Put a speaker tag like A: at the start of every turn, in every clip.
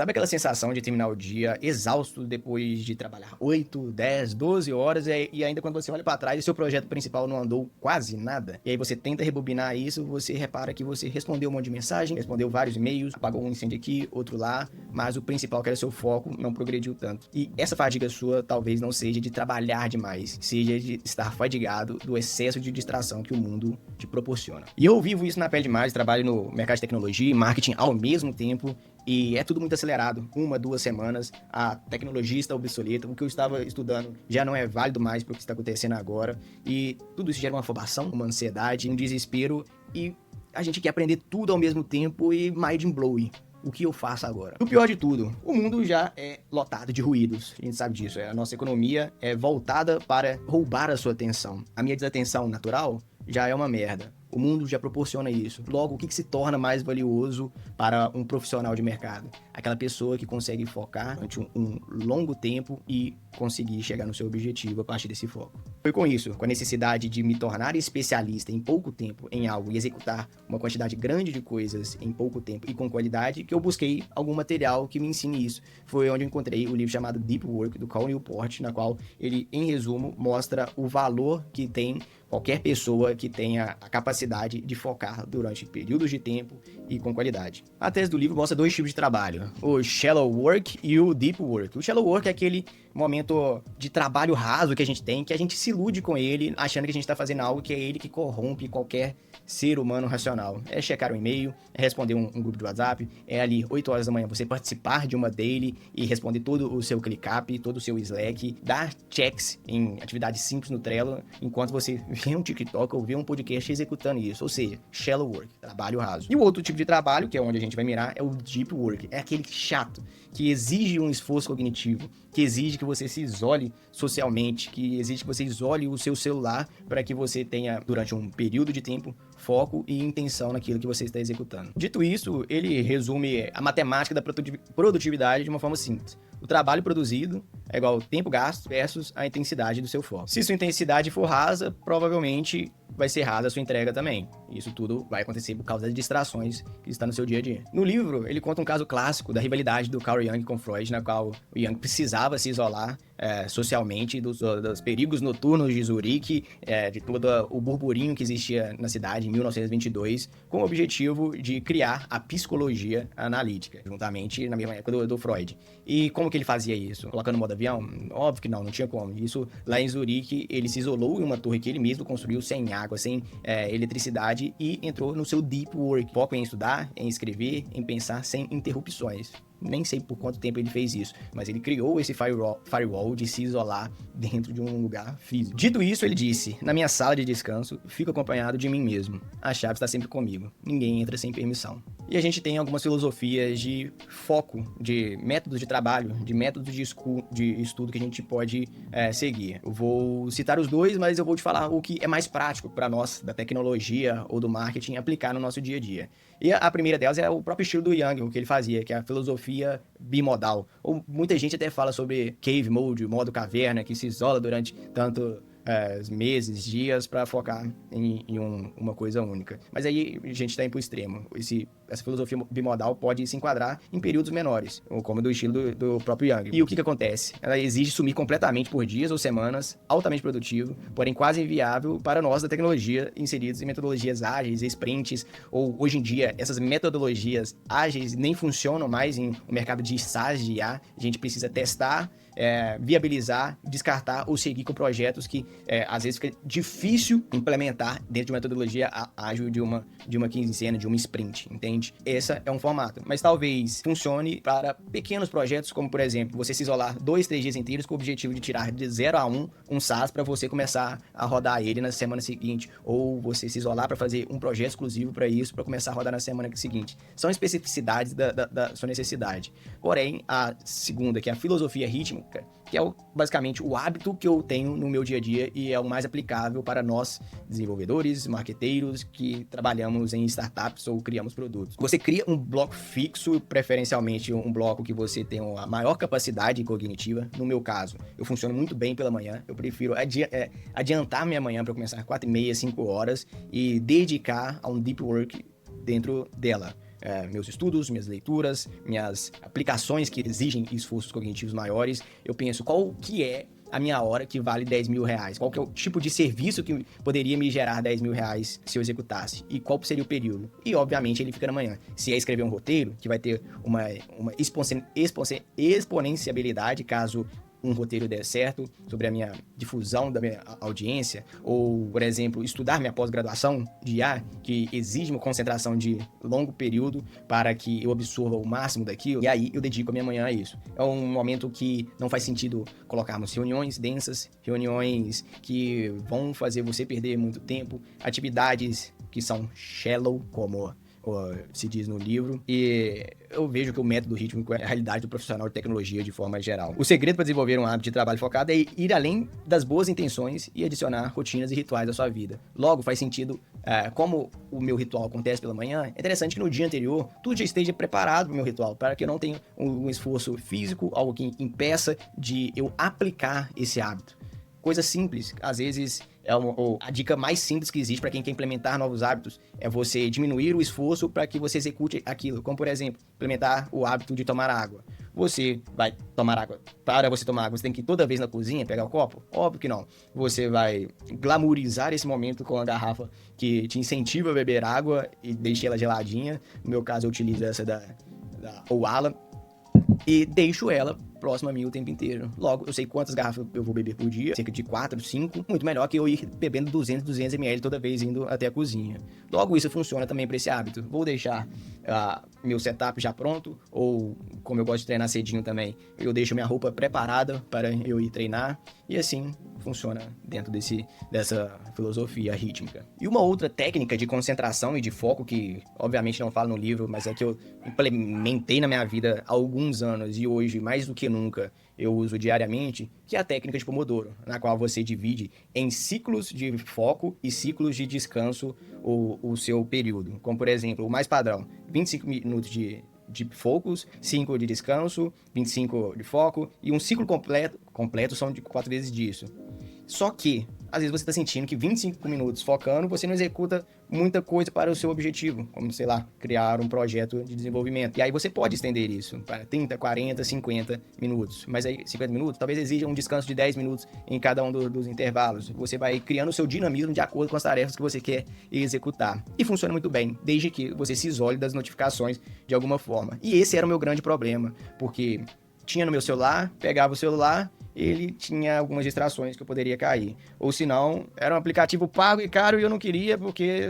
A: Sabe aquela sensação de terminar o dia exausto depois de trabalhar 8, 10, 12 horas e ainda quando você olha pra trás e seu projeto principal não andou quase nada? E aí você tenta rebobinar isso, você repara que você respondeu um monte de mensagem, respondeu vários e-mails, apagou um incêndio aqui, outro lá, mas o principal, que era seu foco, não progrediu tanto. E essa fadiga sua talvez não seja de trabalhar demais, seja de estar fadigado do excesso de distração que o mundo te proporciona. E eu vivo isso na pele demais, trabalho no mercado de tecnologia e marketing ao mesmo tempo, e é tudo muito acelerado. 1, 2 semanas, a tecnologia está obsoleta, o que eu estava estudando já não é válido mais para o que está acontecendo agora, e tudo isso gera uma afobação, uma ansiedade, um desespero, e a gente quer aprender tudo ao mesmo tempo e mind blowing. O que eu faço agora? O pior de tudo, o mundo já é lotado de ruídos. A gente sabe disso. A nossa economia é voltada para roubar a sua atenção. A minha desatenção natural já é uma merda. O mundo já proporciona isso. Logo, o que se torna mais valioso para um profissional de mercado? Aquela pessoa que consegue focar durante um longo tempo e conseguir chegar no seu objetivo a partir desse foco. Foi com isso, com a necessidade de me tornar especialista em pouco tempo em algo e executar uma quantidade grande de coisas em pouco tempo e com qualidade, que eu busquei algum material que me ensine isso. Foi onde eu encontrei o livro chamado Deep Work, do Cal Newport, na qual ele, em resumo, mostra o valor que tem qualquer pessoa que tenha a capacidade de focar durante períodos de tempo e com qualidade. A tese do livro mostra 2 tipos de trabalho, o shallow work e o deep work. O shallow work é aquele momento de trabalho raso que a gente tem, que a gente se ilude com ele, achando que a gente está fazendo algo que é ele que corrompe qualquer ser humano racional. É checar um e-mail, é responder um grupo de WhatsApp, é ali 8 horas da manhã você participar de uma daily e responder todo o seu ClickUp, todo o seu Slack, dar checks em atividades simples no Trello, enquanto você vê um TikTok ou vê um podcast executando isso. Ou seja, shallow work, trabalho raso. E o outro tipo de trabalho, que é onde a gente vai mirar, é o deep work. É aquele chato, que exige um esforço cognitivo, que exige que você se isole socialmente, que exige que você isole o seu celular para que você tenha, durante um período de tempo, foco e intenção naquilo que você está executando. Dito isso, ele resume a matemática da produtividade de uma forma simples. O trabalho produzido é igual ao tempo gasto versus a intensidade do seu foco. Se sua intensidade for rasa, provavelmente vai ser rasa a sua entrega também. Isso tudo vai acontecer por causa das distrações que estão no seu dia a dia. No livro, ele conta um caso clássico da rivalidade do Carl Jung com Freud, na qual o Jung precisava se isolar socialmente dos perigos noturnos de Zurique, de todo o burburinho que existia na cidade em 1922, com o objetivo de criar a psicologia analítica, juntamente na mesma época do Freud. E como que ele fazia isso? Colocando no modo avião? Óbvio que não tinha como. Isso, lá em Zurique, ele se isolou em uma torre que ele mesmo construiu sem água, sem eletricidade, e entrou no seu deep work. Foco em estudar, em escrever, em pensar sem interrupções. Nem sei por quanto tempo ele fez isso, mas ele criou esse firewall de se isolar dentro de um lugar físico. Dito isso, ele disse: na minha sala de descanso, fico acompanhado de mim mesmo. A chave está sempre comigo. Ninguém entra sem permissão. E a gente tem algumas filosofias de foco, de métodos de trabalho, de métodos de estudo que a gente pode seguir. Eu vou citar os dois, mas eu vou te falar o que é mais prático para nós, da tecnologia ou do marketing, aplicar no nosso dia a dia. E a primeira delas é o próprio estilo do Jung, o que ele fazia, que é a filosofia bimodal. Ou muita gente até fala sobre cave mode, o modo caverna, que se isola durante tanto meses, dias, para focar em uma coisa única. Mas aí a gente está indo para o extremo. Essa filosofia bimodal pode se enquadrar em períodos menores, como do estilo do próprio Jung. E o que acontece? Ela exige sumir completamente por dias ou semanas, altamente produtivo, porém quase inviável para nós da tecnologia, inseridos em metodologias ágeis, sprints, ou hoje em dia essas metodologias ágeis nem funcionam mais em um mercado de SaaS de IA. A gente precisa testar, viabilizar, descartar ou seguir com projetos que às vezes fica difícil implementar dentro de uma metodologia ágil de uma quinzena, de uma sprint, entende? Esse é um formato, mas talvez funcione para pequenos projetos, como por exemplo, você se isolar 2, 3 dias inteiros com o objetivo de tirar de 0 a 1 um SaaS para você começar a rodar ele na semana seguinte, ou você se isolar para fazer um projeto exclusivo para isso, para começar a rodar na semana seguinte. São especificidades da sua necessidade. Porém, a segunda, que é a filosofia rítmica, que é basicamente o hábito que eu tenho no meu dia a dia e é o mais aplicável para nós, desenvolvedores, marqueteiros, que trabalhamos em startups ou criamos produtos. Você cria um bloco fixo, preferencialmente um bloco que você tem a maior capacidade cognitiva. No meu caso, eu funciono muito bem pela manhã, eu prefiro adiantar minha manhã para começar às 4h30, 5 horas e dedicar a um deep work dentro dela. meus estudos, minhas leituras, minhas aplicações que exigem esforços cognitivos maiores, eu penso qual que é a minha hora que vale 10 mil reais? Qual que é o tipo de serviço que poderia me gerar 10 mil reais se eu executasse? E qual seria o período? E, obviamente, ele fica na manhã. Se é escrever um roteiro, que vai ter uma exponenciabilidade, caso um roteiro der certo, sobre a minha difusão da minha audiência, ou, por exemplo, estudar minha pós-graduação de IA, que exige uma concentração de longo período para que eu absorva o máximo daquilo, e aí eu dedico a minha manhã a isso. É um momento que não faz sentido colocarmos reuniões densas, reuniões que vão fazer você perder muito tempo, atividades que são shallow, como se diz no livro, e eu vejo que o método rítmico é a realidade do profissional de tecnologia de forma geral. O segredo para desenvolver um hábito de trabalho focado é ir além das boas intenções e adicionar rotinas e rituais à sua vida. Logo, faz sentido, como o meu ritual acontece pela manhã, é interessante que no dia anterior tudo já esteja preparado para o meu ritual, para que eu não tenha um esforço físico, algo que impeça de eu aplicar esse hábito. Coisa simples, às vezes a dica mais simples que existe para quem quer implementar novos hábitos é você diminuir o esforço para que você execute aquilo. Como, por exemplo, implementar o hábito de tomar água. Você vai tomar água. Para você tomar água, você tem que ir toda vez na cozinha pegar o copo? Óbvio que não. Você vai glamourizar esse momento com a garrafa que te incentiva a beber água e deixa ela geladinha. No meu caso, eu utilizo essa da Owala. E deixo ela próxima a mim o tempo inteiro. Logo, eu sei quantas garrafas eu vou beber por dia, cerca de 4, 5. Muito melhor que eu ir bebendo 200 ml toda vez indo até a cozinha. Logo, isso funciona também para esse hábito. Vou deixar meu setup já pronto, ou como eu gosto de treinar cedinho também, eu deixo minha roupa preparada para eu ir treinar. E assim funciona dentro dessa filosofia rítmica. E uma outra técnica de concentração e de foco, que obviamente não falo no livro, mas é que eu implementei na minha vida há alguns anos e hoje, mais do que nunca, eu uso diariamente, que é a técnica de Pomodoro, na qual você divide em ciclos de foco e ciclos de descanso o seu período. Como, por exemplo, o mais padrão, 25 minutos de focus, 5 de descanso, 25 de foco, e um ciclo completo são de 4 vezes disso. Só que, às vezes você está sentindo que 25 minutos focando, você não executa muita coisa para o seu objetivo, como, sei lá, criar um projeto de desenvolvimento. E aí você pode estender isso para 30, 40, 50 minutos. Mas aí, 50 minutos, talvez exija um descanso de 10 minutos em cada um dos intervalos. Você vai criando o seu dinamismo de acordo com as tarefas que você quer executar. E funciona muito bem, desde que você se isole das notificações de alguma forma. E esse era o meu grande problema, porque tinha no meu celular, pegava o celular, ele tinha algumas distrações que eu poderia cair. Ou se não, era um aplicativo pago e caro e eu não queria,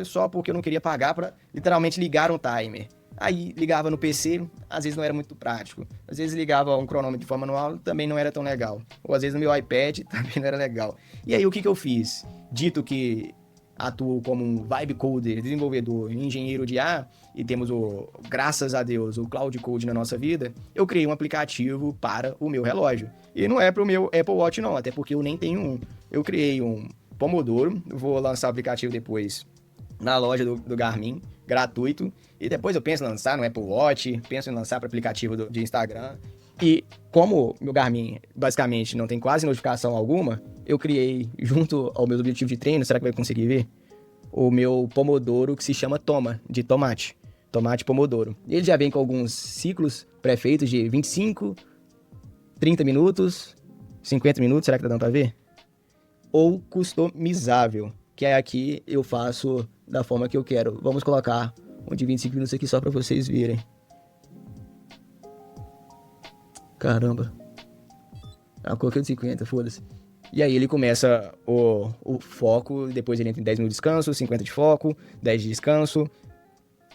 A: só porque eu não queria pagar para literalmente ligar um timer. Aí ligava no PC, às vezes não era muito prático. Às vezes ligava um cronômetro de forma manual, também não era tão legal. Ou às vezes no meu iPad, também não era legal. E aí o que eu fiz? Dito que atuo como um vibe coder, desenvolvedor, engenheiro de IA, e temos graças a Deus, o Cloud Code na nossa vida, eu criei um aplicativo para o meu relógio. E não é para o meu Apple Watch não, até porque eu nem tenho um. Eu criei um Pomodoro, vou lançar o aplicativo depois na loja do Garmin, gratuito, e depois eu penso em lançar no Apple Watch, penso em lançar para o aplicativo de Instagram. E como meu Garmin basicamente não tem quase notificação alguma, eu criei, junto ao meu objetivo de treino, será que vai conseguir ver? O meu Pomodoro, que se chama Toma, de tomate. Tomate Pomodoro. Ele já vem com alguns ciclos pré-feitos de 25, 30 minutos, 50 minutos, será que tá dando pra ver? Ou customizável, que é aqui eu faço da forma que eu quero. Vamos colocar um de 25 minutos aqui só pra vocês verem. Caramba. Coloquei de 50, foda-se. E aí ele começa o foco, depois ele entra em 10 minutos de descanso, 50 de foco, 10 de descanso,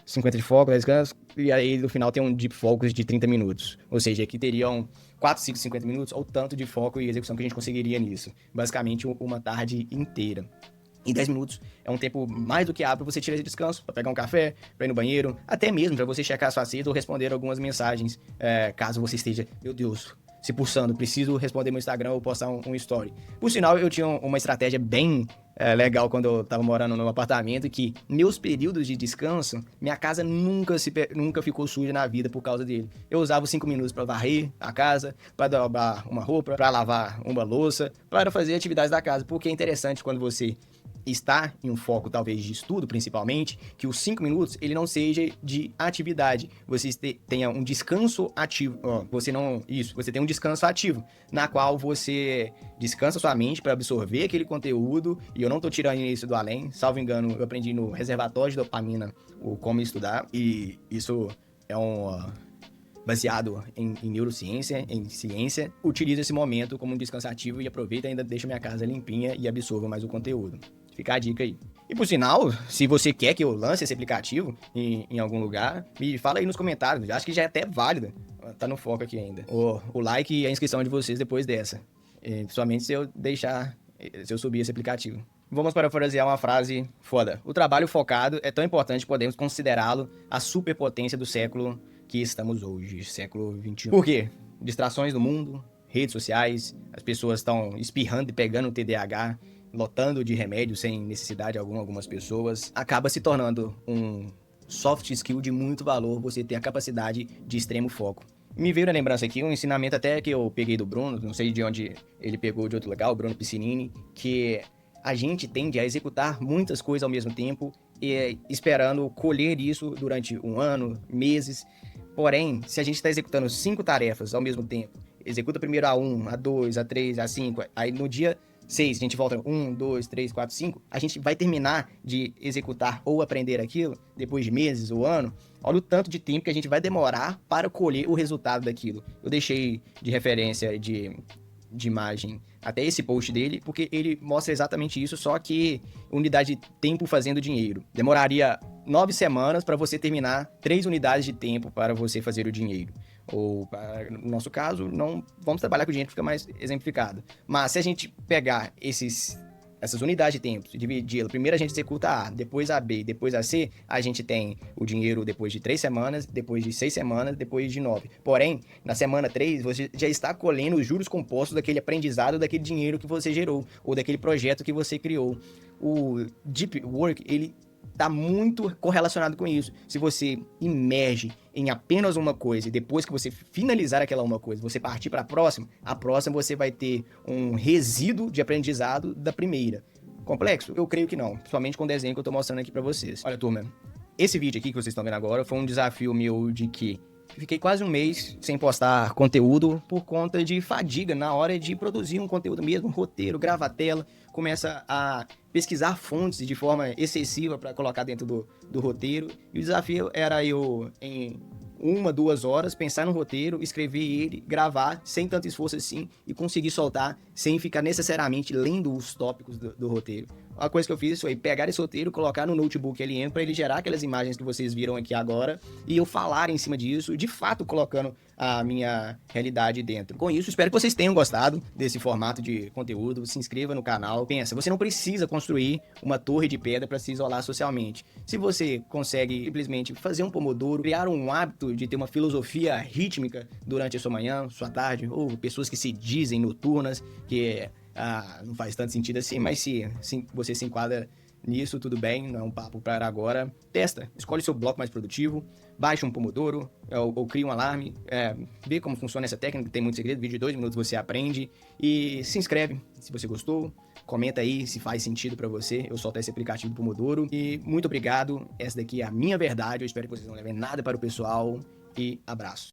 A: 50 de foco, 10 de descanso, e aí no final tem um deep focus de 30 minutos. Ou seja, aqui teriam 4, 5, 50 minutos, ou tanto de foco e execução que a gente conseguiria nisso. Basicamente uma tarde inteira. Em 10 minutos é um tempo mais do que hábil para você tirar esse descanso, para pegar um café, para ir no banheiro, até mesmo para você checar a sua cesta ou responder algumas mensagens, caso você esteja, meu Deus, se pulsando, preciso responder meu Instagram ou postar um story. Por sinal, eu tinha uma estratégia bem legal quando eu tava morando no apartamento, que meus períodos de descanso, minha casa nunca ficou suja na vida por causa dele. Eu usava os 5 minutos para varrer a casa, para dobrar uma roupa, para lavar uma louça, para fazer atividades da casa, porque é interessante quando você está em um foco talvez de estudo principalmente, que os 5 minutos ele não seja de atividade, você tenha um descanso ativo, você tem um descanso ativo, na qual você descansa sua mente para absorver aquele conteúdo, e eu não tô tirando isso do além, salvo engano, eu aprendi no reservatório de dopamina o como estudar, e isso é baseado em neurociência, em ciência, utilizo esse momento como um descansativo e aproveito e ainda deixo minha casa limpinha e absorvo mais o conteúdo. Fica a dica aí. E por sinal, se você quer que eu lance esse aplicativo em algum lugar, me fala aí nos comentários. Acho que já é até válido. Tá no foco aqui ainda. O like e a inscrição de vocês depois dessa. Principalmente se eu subir esse aplicativo. Vamos parafrasear uma frase foda. O trabalho focado é tão importante que podemos considerá-lo a superpotência do século que estamos hoje, século XXI. Por quê? Distrações do mundo, redes sociais, as pessoas estão espirrando e pegando o TDAH, lotando de remédio sem necessidade alguma, algumas pessoas. Acaba se tornando um soft skill de muito valor você ter a capacidade de extremo foco. Me veio na lembrança aqui um ensinamento até que eu peguei do Bruno, não sei de onde ele pegou de outro lugar, o Bruno Piscinini, que a gente tende a executar muitas coisas ao mesmo tempo e esperando colher isso durante um ano, meses. Porém, se a gente está executando 5 tarefas ao mesmo tempo, executa primeiro a 1, a 2, a 3, a 5, aí no dia 6 a gente volta 1, 2, 3, 4, 5, a gente vai terminar de executar ou aprender aquilo depois de meses ou ano. Olha o tanto de tempo que a gente vai demorar para colher o resultado daquilo. Eu deixei de referência de imagem até esse post dele, porque ele mostra exatamente isso, só que unidade de tempo fazendo dinheiro. Demoraria 9 semanas para você terminar 3 unidades de tempo para você fazer o dinheiro. Ou, no nosso caso, não vamos trabalhar com dinheiro, fica mais exemplificado. Mas se a gente pegar essas unidades de tempo, dividi-la, primeiro a gente executa a A, depois a B, depois a C, a gente tem o dinheiro depois de 3 semanas, depois de 6 semanas, depois de 9. Porém, na semana 3, você já está colhendo os juros compostos daquele aprendizado, daquele dinheiro que você gerou, ou daquele projeto que você criou. O Deep Work, ele está muito correlacionado com isso. Se você imerge em apenas uma coisa e depois que você finalizar aquela uma coisa, você partir para a próxima você vai ter um resíduo de aprendizado da primeira. Complexo? Eu creio que não, principalmente com o desenho que eu estou mostrando aqui para vocês. Olha, turma, esse vídeo aqui que vocês estão vendo agora foi um desafio meu de que fiquei quase um mês sem postar conteúdo por conta de fadiga na hora de produzir um conteúdo mesmo, um roteiro, grava a tela, começa a pesquisar fontes de forma excessiva para colocar dentro do roteiro. E o desafio era eu, em 1, 2 horas, pensar no roteiro, escrever ele, gravar sem tanto esforço assim e conseguir soltar sem ficar necessariamente lendo os tópicos do roteiro. A coisa que eu fiz foi pegar esse roteiro, colocar no notebook ali para ele gerar aquelas imagens que vocês viram aqui agora e eu falar em cima disso, de fato colocando a minha realidade dentro. Com isso, espero que vocês tenham gostado desse formato de conteúdo. Se inscreva no canal. Pensa, você não precisa construir uma torre de pedra para se isolar socialmente. Se você consegue simplesmente fazer um pomodoro, criar um hábito de ter uma filosofia rítmica durante a sua manhã, sua tarde, ou pessoas que se dizem noturnas, que não faz tanto sentido assim, mas se você se enquadra nisso, tudo bem, não é um papo para agora. Testa, escolhe seu bloco mais produtivo, baixa um pomodoro ou cria um alarme, vê como funciona essa técnica, tem muito segredo, vídeo de 2 minutos você aprende e se inscreve se você gostou, comenta aí se faz sentido para você, eu solto esse aplicativo do Pomodoro e muito obrigado, essa daqui é a minha verdade, eu espero que vocês não levem nada para o pessoal e abraço.